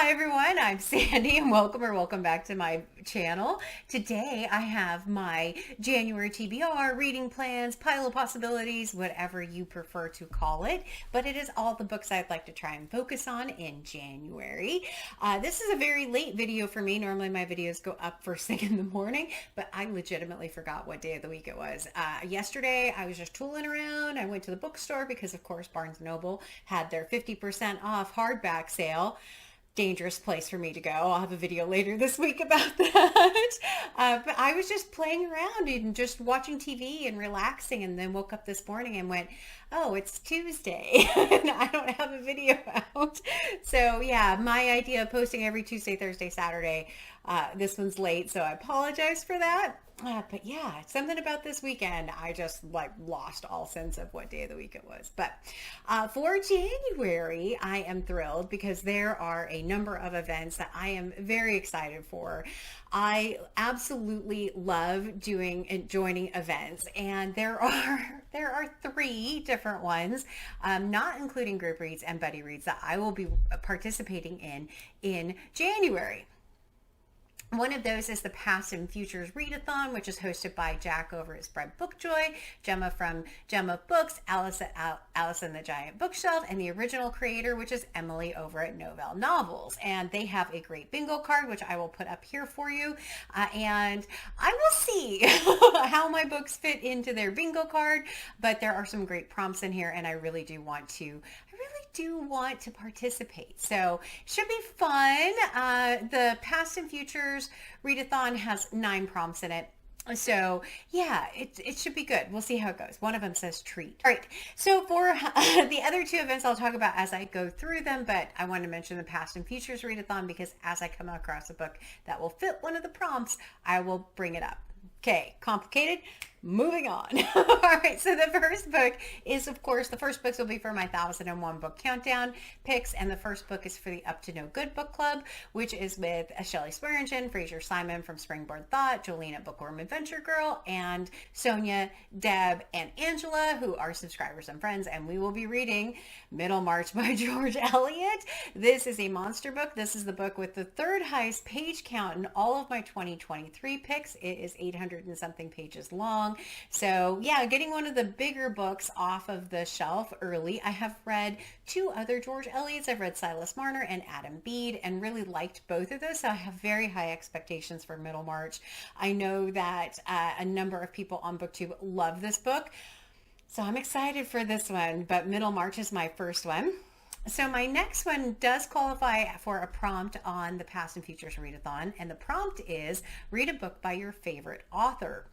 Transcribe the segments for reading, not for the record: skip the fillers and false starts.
Hi everyone, I'm Sandy and welcome back to my channel. Today I have my January TBR, reading plans, pile of possibilities, whatever you prefer to call it, but it is all the books I'd like to try and focus on in January. This is a very late video for me. Normally my videos go up first thing in the morning, but I legitimately forgot what day of the week it was. Yesterday I was just tooling around. I went to the bookstore because of course Barnes & Noble had their 50% off hardback sale. Dangerous place for me to go. I'll have a video later this week about that. But I was just playing around and just watching TV and relaxing, and then woke up this morning and went, oh, it's Tuesday and I don't have a video out. So yeah, my idea of posting every Tuesday, Thursday, Saturday, this one's late, so I apologize for that. But yeah, something about this weekend, I just lost all sense of what day of the week it was. But for January, I am thrilled because there are a number of events that I am very excited for. I absolutely love doing and joining events, and there are three different ones, not including group reads and buddy reads, that I will be participating in January. One of those is the Past and Futures Readathon, which is hosted by Jack over at Spread Bookjoy, Gemma from Gemma Books, Alice at Alice and the Giant Bookshelf, and the original creator, which is Emily over at Novell Novels. And they have a great bingo card, which I will put up here for you. And I will see how my books fit into their bingo card, but there are some great prompts in here, and I really do want to participate. So should be fun. The Past and Futures Readathon has 9 prompts in it. So yeah, it should be good. We'll see how it goes. One of them says treat. All right. So for the other 2 events I'll talk about as I go through them, but I want to mention the Past and Futures Readathon because as I come across a book that will fit one of the prompts, I will bring it up. Okay, complicated. Moving on. All right, so the first book is, of course, the first books will be for my 1001 book countdown picks, and the first book is for the Up to No Good book club, which is with Shelley Swearingen, Fraser Simon from Springboard Thought, Jolene at Bookworm Adventure Girl, and Sonia, Deb, and Angela, who are subscribers and friends, and we will be reading Middlemarch by George Eliot. This is a monster book. This is the book with the 3rd highest page count in all of my 2023 picks. It is 800 and something pages long. So yeah, getting one of the bigger books off of the shelf early. I have read 2 other George Eliots. I've read Silas Marner and Adam Bede and really liked both of those. So I have very high expectations for Middlemarch. I know that a number of people on BookTube love this book. So I'm excited for this one, but Middlemarch is my first one. So my next one does qualify for a prompt on the Past and Futures Readathon, and the prompt is read a book by your favorite author.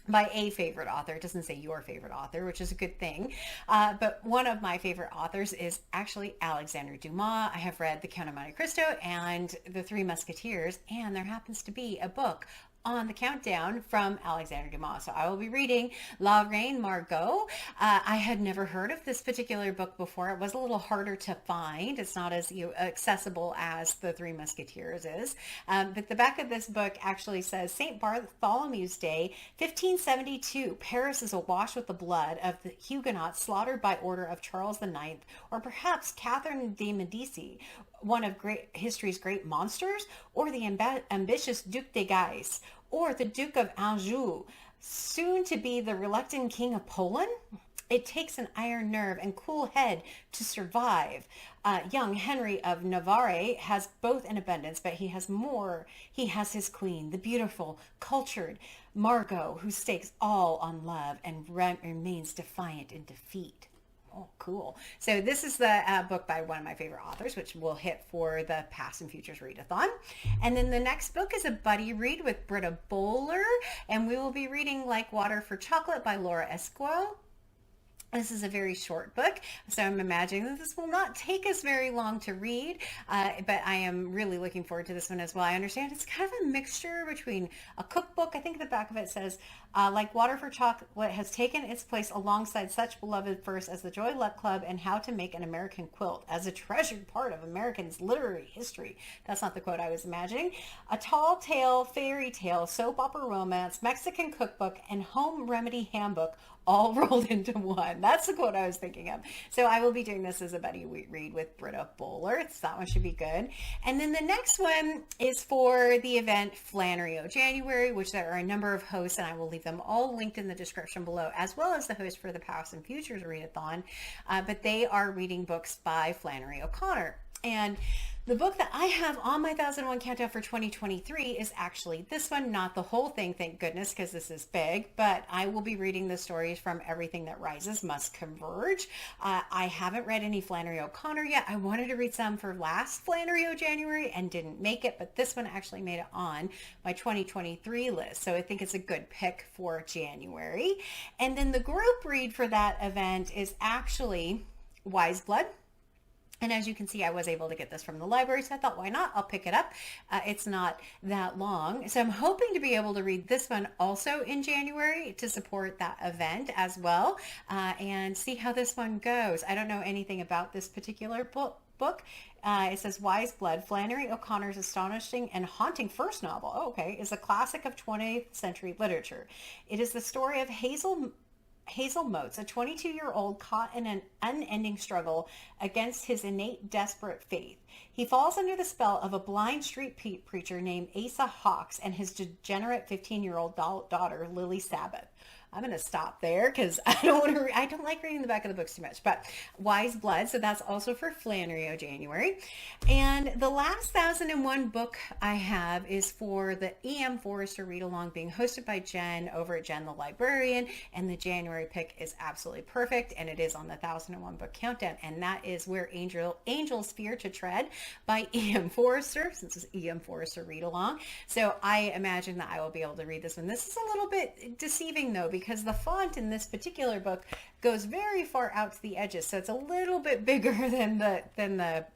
By a favorite author. It doesn't say your favorite author, which is a good thing. But one of my favorite authors is actually Alexander Dumas. I have read The Count of Monte Cristo and The Three Musketeers, and there happens to be a book on the countdown from Alexander Dumas. So I will be reading La Reine Margot. I had never heard of this particular book before. It was a little harder to find. It's not as accessible as The Three Musketeers is. But the back of this book actually says, St. Bartholomew's Day, 1572. Paris is awash with the blood of the Huguenots slaughtered by order of Charles IX, or perhaps Catherine de Medici, one of history's great monsters, or the ambitious Duc de Guise, or the Duke of Anjou, soon to be the reluctant King of Poland? It takes an iron nerve and cool head to survive. Young Henry of Navarre has both in abundance, but he has more. He has his queen, the beautiful, cultured Margot, who stakes all on love and remains defiant in defeat. Oh, cool. So this is the book by one of my favorite authors, which will hit for the Past and Futures Readathon. And then the next book is a buddy read with Britta Bowler, and we will be reading Like Water for Chocolate by Laura Esquo. This is a very short book, so I'm imagining that this will not take us very long to read, but I am really looking forward to this one as well. I understand it's kind of a mixture between a cookbook. I think the back of it says, Like Water for Chocolate has taken its place alongside such beloved firsts as the Joy Luck Club and How to Make an American Quilt as a treasured part of Americans' literary history. That's not the quote I was imagining. A tall tale, fairy tale, soap opera romance, Mexican cookbook, and home remedy handbook all rolled into one. That's the quote I was thinking of. So I will be doing this as a buddy read with Britta Bowler. So that one should be good. And then the next one is for the event Flannery January, which there are a number of hosts, and I will leave them all linked in the description below, as well as the host for the Past and Futures Readathon. But they are reading books by Flannery O'Connor. And the book that I have on my 1001 countdown for 2023 is actually this one, not the whole thing, thank goodness, because this is big, but I will be reading the stories from Everything That Rises Must Converge. I haven't read any Flannery O'Connor yet. I wanted to read some for last Flannery January and didn't make it, but this one actually made it on my 2023 list. So I think it's a good pick for January. And then the group read for that event is actually Wise Blood. And as you can see, I was able to get this from the library, so I thought, why not? I'll pick it up. It's not that long. So I'm hoping to be able to read this one also in January to support that event as well, and see how this one goes. I don't know anything about this particular book. It says Wise Blood, Flannery O'Connor's astonishing and haunting first novel, is a classic of 20th century literature. It is the story of Hazel Motes, a 22-year-old caught in an unending struggle against his innate desperate faith. He falls under the spell of a blind street preacher named Asa Hawks and his degenerate 15-year-old daughter, Lily Sabbath. I'm going to stop there because I don't like reading the back of the books too much, but Wise Blood. So that's also for Flannery January. And the last 1001 book I have is for the E.M. Forrester read along being hosted by Jen over at Jen the Librarian. And the January pick is absolutely perfect. And it is on the 1001 book countdown. And that is Where Angels Fear to Tread by E.M. Forrester, since it's E.M. Forrester read along. So I imagine that I will be able to read this one. This is a little bit deceiving though, because the font in this particular book goes very far out to the edges, so it's a little bit bigger than the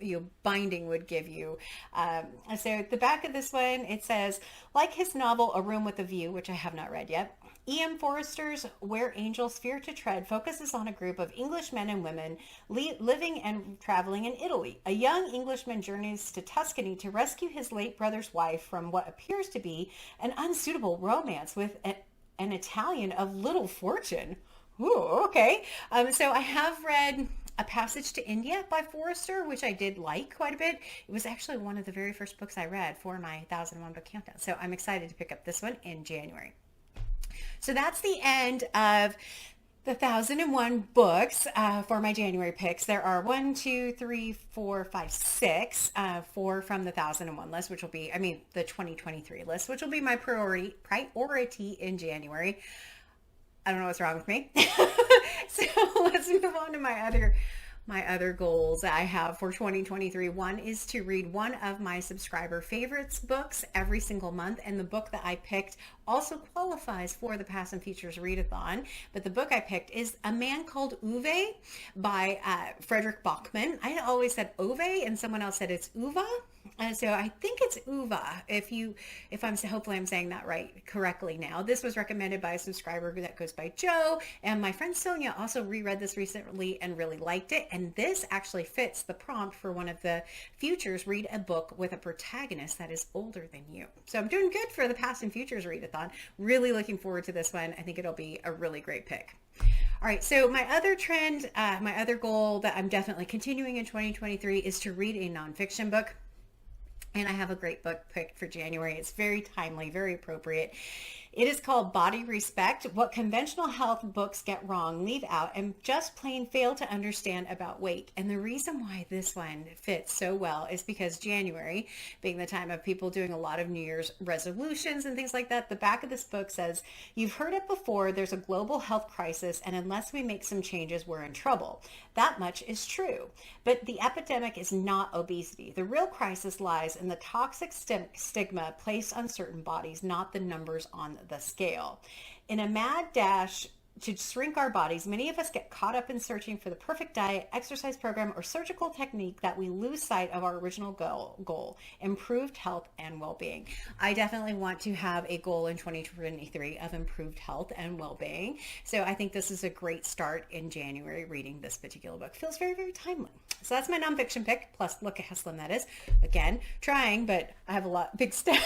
binding would give you. So at the back of this one, it says, like his novel A Room with a View, which I have not read yet, E.M. Forrester's Where Angels Fear to Tread focuses on a group of English men and women living and traveling in Italy. A young Englishman journeys to Tuscany to rescue his late brother's wife from what appears to be an unsuitable romance with an Italian of little fortune. Ooh, okay. So I have read A Passage to India by Forrester, which I did like quite a bit. It was actually one of the very first books I read for my 1001 book countdown. So I'm excited to pick up this one in January. So that's the end of the 1001 books for my January picks. There are 1, 2, 3, 4, 5, 6, 4 from the 1001 list, which will be, the 2023 list, which will be my priority in January. I don't know what's wrong with me. So let's move on to my other goals that I have for 2023. One is to read one of my subscriber favorites books every single month. And the book that I picked also qualifies for the Past and Futures Readathon. But the book I picked is A Man Called Uwe by Frederick Bachman. I always said Ove and someone else said it's Uva. So I think it's Uva, hopefully I'm saying that correctly now. This was recommended by a subscriber that goes by Joe, and my friend Sonia also reread this recently and really liked it. And this actually fits the prompt for one of the futures, read a book with a protagonist that is older than you. So I'm doing good for the Past and Futures Readathon. Really looking forward to this one. I think it'll be a really great pick. All right, so my other trend, my other goal that I'm definitely continuing in 2023 is to read a nonfiction book. And I have a great book picked for January. It's very timely, very appropriate. It is called Body Respect: What Conventional Health Books Get Wrong, Leave Out, and Just Plain Fail to Understand About Weight. And the reason why this one fits so well is because January, being the time of people doing a lot of New Year's resolutions and things like that, the back of this book says, you've heard it before, there's a global health crisis, and unless we make some changes, we're in trouble. That much is true. But the epidemic is not obesity. The real crisis lies in the toxic stigma placed on certain bodies, not the numbers on the scale. In a mad dash to shrink our bodies, many of us get caught up in searching for the perfect diet, exercise program, or surgical technique that we lose sight of our original goal, improved health and well-being. I definitely want to have a goal in 2023 of improved health and well-being. So I think this is a great start in January reading this particular book. Feels very, very timely. So that's my nonfiction pick. Plus, look at how slim that is. Again, trying, but I have a big stack.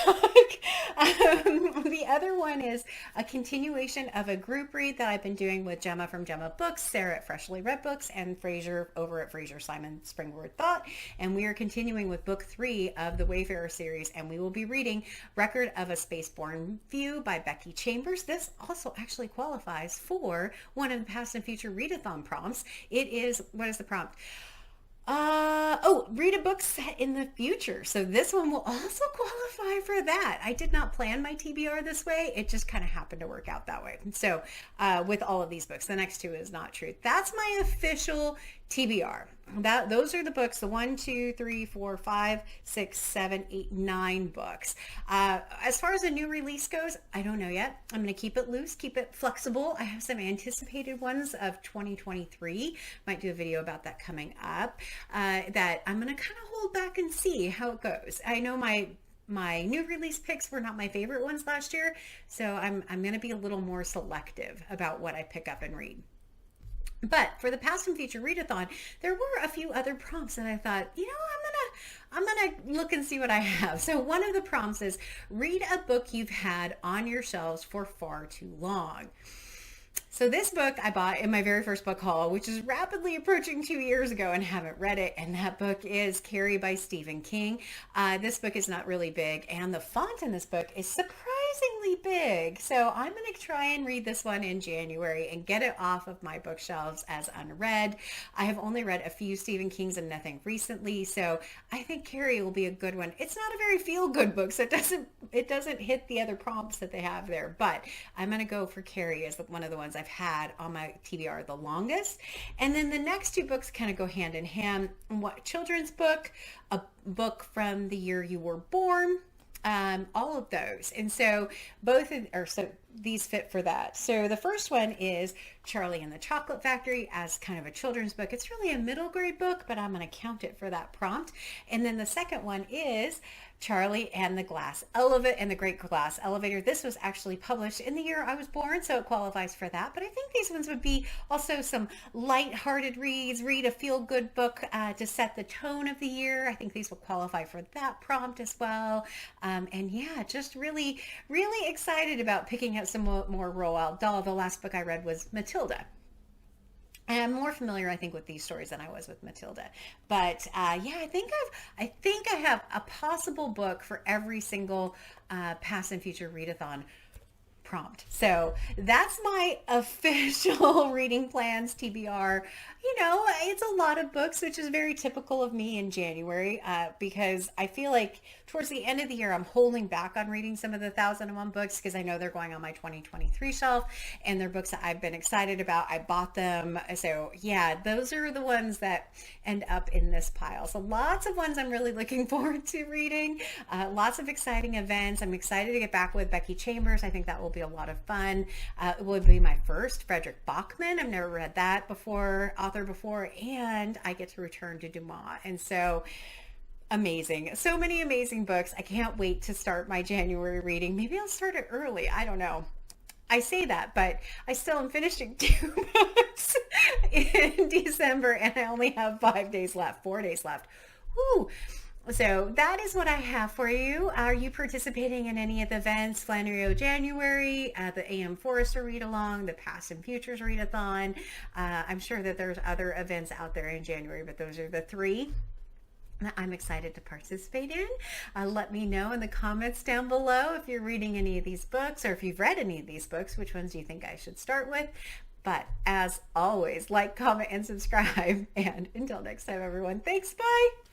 The other one is a continuation of a group read that I I've been doing with Gemma from Gemma Books, Sarah at Freshly Read Books, and Fraser over at Fraser Simon Springward Thought. And we are continuing with book 3 of the Wayfarer series, and we will be reading Record of a Spaceborne View by Becky Chambers. This also actually qualifies for one of the Past and Future Readathon prompts. It is, what is the prompt? Read a book set in the future. So this one will also qualify for that. I did not plan my TBR this way. It just kind of happened to work out that way. So with all of these books, the next 2 is not true. That's my official TBR. Those are the books, the 1, 2, 3, 4, 5, 6, 7, 8, 9 books. As far as a new release goes, I don't know yet. I'm going to keep it loose, keep it flexible. I have some anticipated ones of 2023. Might do a video about that coming up. That I'm going to kind of hold back and see how it goes. I know my new release picks were not my favorite ones last year, so I'm going to be a little more selective about what I pick up and read. But for the Past and Future Readathon, there were a few other prompts that I thought, I'm gonna look and see what I have. So one of the prompts is read a book you've had on your shelves for far too long. So this book I bought in my very first book haul, which is rapidly approaching 2 years ago, and haven't read it. And that book is Carrie by Stephen King. This book is not really big, and the font in this book is surprisingly big. So I'm going to try and read this one in January and get it off of my bookshelves as unread. I have only read a few Stephen Kings and nothing recently, so I think Carrie will be a good one. It's not a very feel-good book, so it doesn't hit the other prompts that they have there. But I'm going to go for Carrie as one of the ones I've had on my TBR the longest. And then the next 2 books kind of go hand in hand. What children's book, a book from the year you were born, all of those. And so these fit for that. So the first one is Charlie and the Chocolate Factory as kind of a children's book. It's really a middle grade book, but I'm going to count it for that prompt. And then the second one is Charlie and the Great Glass Elevator. This was actually published in the year I was born, so it qualifies for that. But I think these ones would be also some light-hearted reads. Read a feel-good book to set the tone of the year. I think these will qualify for that prompt as well. And yeah, just really, really excited about picking up some more Roald Dahl. The last book I read was Matilda. And I'm more familiar, I think, with these stories than I was with Matilda. But yeah, I think I have a possible book for every single Past and Future Readathon prompt. So that's my official reading plans TBR. It's a lot of books, which is very typical of me in January, because I feel like towards the end of the year, I'm holding back on reading some of the 1001 books because I know they're going on my 2023 shelf, and they're books that I've been excited about. I bought them. So yeah, those are the ones that end up in this pile. So lots of ones I'm really looking forward to reading. Lots of exciting events. I'm excited to get back with Becky Chambers. I think that will be a lot of fun. It will be my first Frederick Bachman. I've never read that author before, and I get to return to Dumas. And so amazing. So many amazing books. I can't wait to start my January reading. Maybe I'll start it early. I don't know. I say that, but I still am finishing 2 books in December, and I only have 4 days left. Woo! So that is what I have for you. Are you participating in any of the events? Flannery January, the AM Forrester Read Along, the Past and Futures Readathon. I'm sure that there's other events out there in January, but those are the 3 that I'm excited to participate in. Let me know in the comments down below if you're reading any of these books, or if you've read any of these books, which ones do you think I should start with? But as always, like, comment, and subscribe. And until next time, everyone, thanks, bye.